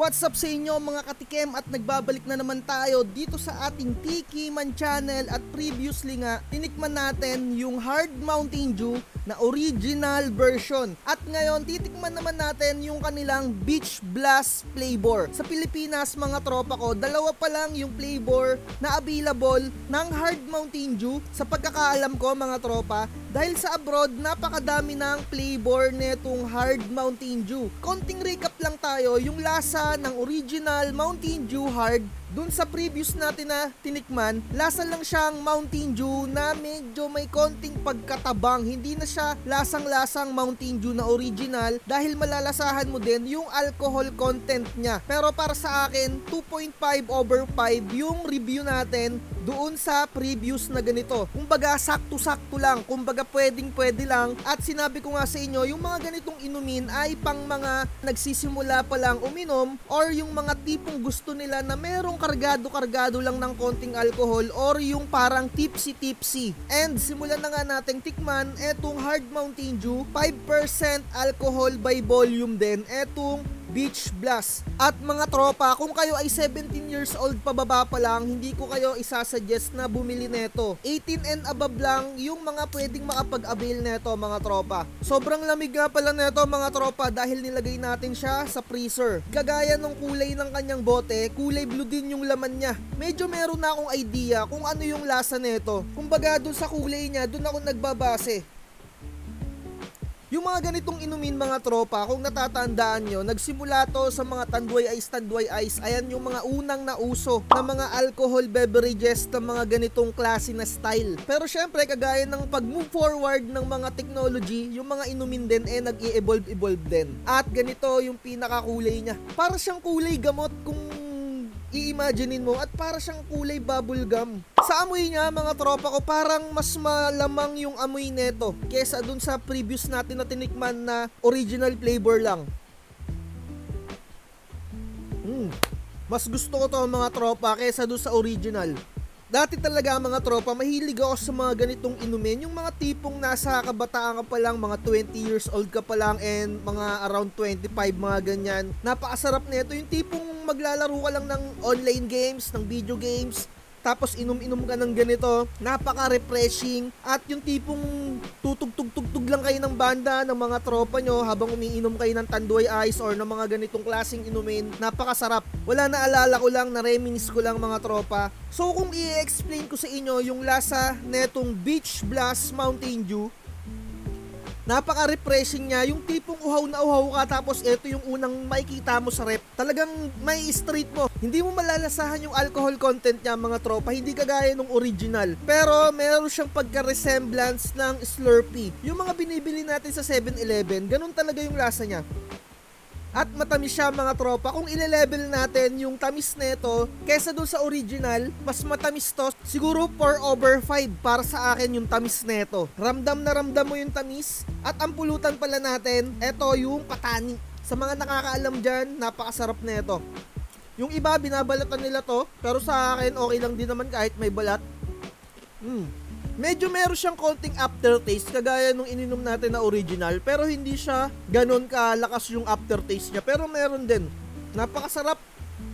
What's up sa inyo mga katikem, at nagbabalik na naman tayo dito sa ating Tiki Man channel. At previously nga, tinikman natin yung Hard Mountain Dew na original version. At ngayon, titikman naman natin yung kanilang Beach Blast flavor. Sa Pilipinas mga tropa ko, dalawa pa lang yung flavor na available ng Hard Mountain Dew sa pagkakaalam ko mga tropa. Dahil sa abroad, napakadami ng flavor netong Hard Mountain Dew. Konting recap lang tayo, yung lasa ng original Mountain Dew Hard, dun sa previous natin na tinikman, lasa lang siyang Mountain Dew na medyo may konting pagkatabang. Hindi na siya lasang-lasang Mountain Dew na original dahil malalasahan mo din yung alcohol content niya. Pero para sa akin, 2.5/5 yung review natin doon sa previous na ganito. Kumbaga sakto-sakto lang, kumbaga pwedeng-pwede lang. At sinabi ko nga sa inyo, yung mga ganitong inumin ay pang mga nagsisimula pa lang uminom or yung mga tipong gusto nila na merong kargado-kargado lang ng konting alcohol or yung parang tipsy-tipsy. And simulan na nga nating tikman etong Hard Mountain Dew, 5% alcohol by volume din etong Beach Blast. At mga tropa, kung kayo ay 17 years old pababa pa lang, hindi ko kayo isasuggest na bumili neto. 18 and above lang yung mga pwedeng makapag-avail neto mga tropa. Sobrang lamig nga pala neto mga tropa dahil nilagay natin siya sa freezer. Kagaya ng kulay ng kanyang bote, kulay blue din yung laman niya. Medyo meron na akong idea kung ano yung lasa neto. Kumbaga dun sa kulay niya, dun ako nagbabase. Yung mga ganitong inumin mga tropa, kung natatandaan nyo, nagsimula to sa mga Tanduay Ice. Ayan yung mga unang nauso na mga alcohol beverages na mga ganitong klase na style. Pero syempre, kagaya ng pag-move forward ng mga technology, yung mga inumin din nag-i-evolve din. At ganito yung pinakakulay niya. Para siyang kulay gamot kung i-imaginein mo, at para siyang kulay bubblegum. Sa amoy niya mga tropa ko, parang mas malamang yung amoy neto kesa dun sa previous natin na tinikman na original flavor lang. Mas gusto ko to mga tropa kesa dun sa original. Dati talaga mga tropa, mahilig ako sa mga ganitong inumin, yung mga tipong nasa kabataan ka pa lang, mga 20 years old ka pa lang and mga around 25, mga ganyan. Napakasarap nito, yung tipong maglalaro ka lang ng online games, ng video games, tapos inom-inom ka ng ganito, napaka-refreshing. At yung tipong tutug-tug-tug lang kayo ng banda ng mga tropa nyo habang umiinom kayo ng Tanduay Ice or ng mga ganitong klaseng inumin, napakasarap. Wala, naalala ko lang, na-reminisce ko lang mga tropa. So kung i-explain ko sa inyo yung lasa netong Beach Blast Mountain Dew, napaka-refreshing niya, yung tipong uhaw na uhaw ka tapos ito yung unang makikita mo sa rep. Talagang may street mo. Hindi mo malalasahan yung alcohol content niya mga tropa, hindi kagaya nung original. Pero meron siyang pagka-resemblance ng Slurpee. Yung mga binibili natin sa 7-Eleven, ganun talaga yung lasa niya. At matamis siya mga tropa. Kung ile-level natin yung tamis nito kesa dun sa original, mas matamis to. Siguro 4/5 para sa akin yung tamis nito. Ramdam na ramdam mo yung tamis. At ang pulutan pala natin, eto yung patani. Sa mga nakakaalam dyan, napakasarap nito. Yung iba binabalatan nila to, pero sa akin okay lang din naman kahit may balat. Medyo meron siyang konting aftertaste kagaya nung ininom natin na original, pero hindi siya ganun kalakas yung aftertaste niya, pero meron din. Napakasarap.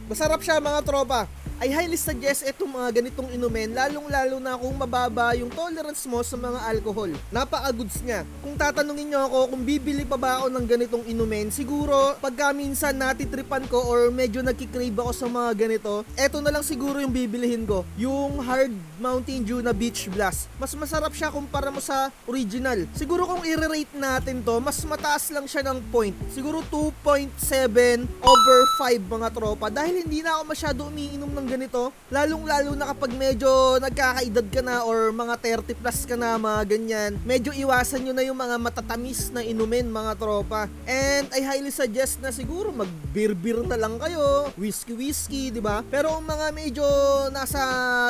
Masarap siya mga tropa. I highly suggest itong mga ganitong inumin, lalong-lalo na kung mababa yung tolerance mo sa mga alcohol. Napaka-goods niya. Kung tatanungin nyo ako kung bibili pa ba ako ng ganitong inumin, siguro pagka minsan natitripan ko or medyo nagkikrave ako sa mga ganito, eto na lang siguro yung bibilihin ko. Yung Hard Mountain Dew na Beach Blast. Mas masarap siya kumpara mo sa original. Siguro kung i-rate natin to, mas mataas lang siya ng point. Siguro 2.7/5 mga tropa. Dahil hindi na ako masyado umiinom ng ganito, lalong-lalo na kapag medyo nagkakaedad ka na or mga 30 plus ka na, mga ganyan, medyo iwasan nyo na yung mga matatamis na inumin mga tropa. And I highly suggest na siguro mag-beer na lang kayo, whiskey, di ba? Pero ang mga medyo nasa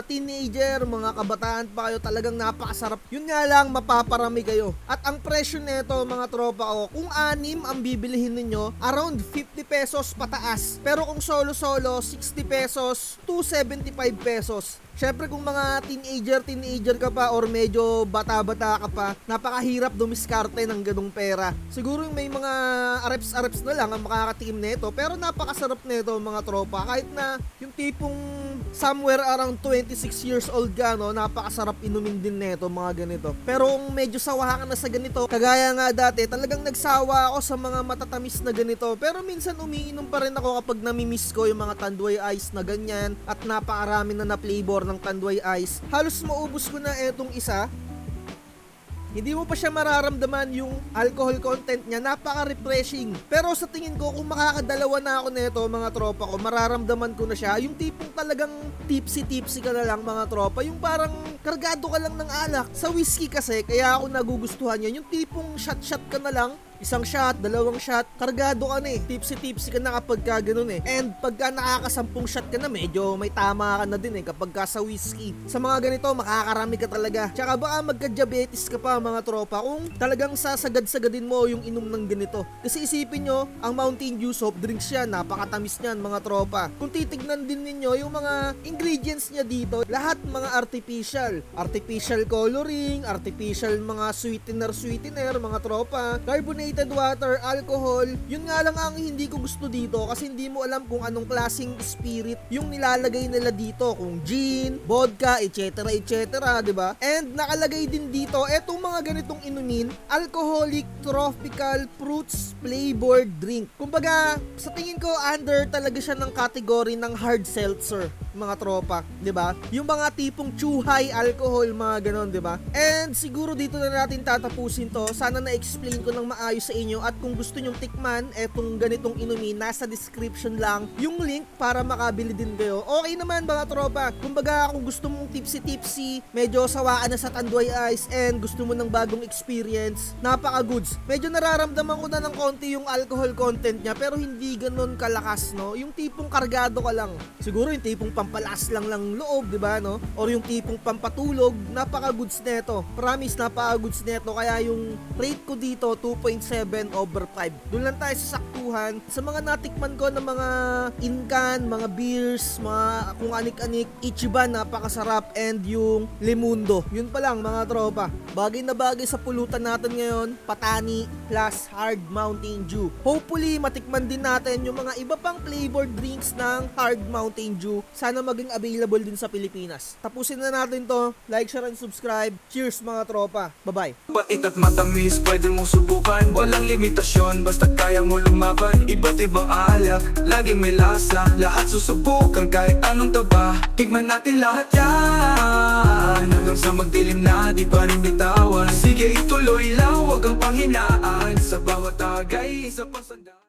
teenager, mga kabataan pa kayo, talagang napakasarap. Yun nga lang, mapaparami kayo. At ang presyo nito mga tropa ko, kung 6 ang bibilihin ninyo, around 50 pesos pataas. Pero kung solo-solo, 60 pesos to 75 pesos. Syempre kung mga teenager ka pa or medyo bata-bata ka pa, napakahirap dumiskarte ng ganung pera. Siguro yung may mga areps na lang ang makakatikim nito, pero napakasarap nito mga tropa. Kahit na yung tipong somewhere around 26 years old ka, no, napakasarap inumin din nito mga ganito. Pero kung medyo sawa ka na sa ganito, kagaya nga dati, talagang nagsawa ako sa mga matatamis na ganito. Pero minsan umiinom pa rin ako kapag namimiss ko yung mga Tanduay Ice na ganyan at napakarami na flavor ng Tanduay Ice. Halos maubos ko na etong isa. Hindi mo pa siya mararamdaman yung alcohol content niya, napaka-refreshing. Pero sa tingin ko, kung makakadalawa na ako nito mga tropa ko, mararamdaman ko na siya. Yung tipong talagang tipsy ka na lang mga tropa. Yung parang kargado ka lang ng alak. Sa whiskey kasi, kaya ako nagugustuhan yan. Yung tipong shot ka na lang. Isang shot, dalawang shot, kargado ka na eh. Tipsy ka na kapag ka ganun eh. And pagka nakakasampung shot ka na, medyo may tama ka na din eh kapag ka sa whiskey. Sa mga ganito, makakarami ka talaga. Tsaka baka magka-diabetes ka pa mga tropa kung talagang sasagad-sagadin mo yung inom ng ganito. Kasi isipin nyo, ang Mountain Dew soft drinks yan, napakatamis niyan mga tropa. Kung titignan din ninyo yung mga ingredients niya dito, lahat mga artificial. Artificial coloring, artificial mga sweetener mga tropa, carbonated water, alcohol. Yun nga lang ang hindi ko gusto dito kasi hindi mo alam kung anong klaseng spirit yung nilalagay nila dito, kung gin, vodka, etc. diba? And nakalagay din dito etong mga ganitong inumin, alcoholic tropical fruits flavored drink. Kumbaga, sa tingin ko under talaga siya ng category ng hard seltzer mga tropa, 'di ba? Yung mga tipong chuhay alcohol mga ganon, 'di ba? And siguro dito na natin tatapusin 'to. Sana na-explain ko ng maayos sa inyo at kung gusto nyong tikman etong ganitong inumin, nasa description lang yung link para makabili din kayo. Okay naman mga tropa. Kumbaga, kung gusto mong tipsy, medyo sawaan na sa Tanduay Ice and gusto mo ng bagong experience, napaka-goods. Medyo nararamdaman ko na ng konti yung alcohol content niya pero hindi ganon kalakas, no? Yung tipong kargado ka lang. Siguro yung tipong pampalas lang loob, di ba, no? Or yung tipong pampatulog, napaka-goods neto. Promise, napaka-goods neto. Kaya yung rate ko dito, 2.7/5. Doon lang tayo sa saktuhan. Sa mga natikman ko ng mga incan, mga beers, mga kung anik-anik, Ichiban, napakasarap. And yung Limundo. Yun pa lang, mga tropa. Bagay na bagay sa pulutan natin ngayon, Patani plus Hard Mountain Dew. Hopefully, matikman din natin yung mga iba pang flavored drinks ng Hard Mountain Dew. Sana maging available din sa Pilipinas. Tapusin na natin to. Like, share, and subscribe. Cheers mga tropa. Bye-bye. Pait at matamis, pwede mong subukan. Walang limitasyon, basta kaya mo lumaban. Iba't ibang alak, laging may lasa. Lahat susubukan kahit anong taba. Tikman natin lahat yan. Hanggang sa magdilim na, di pa rin bitawan. Sige ituloy lang, wag ang panghinaan. Sa bawat tagay, isa pang sanda.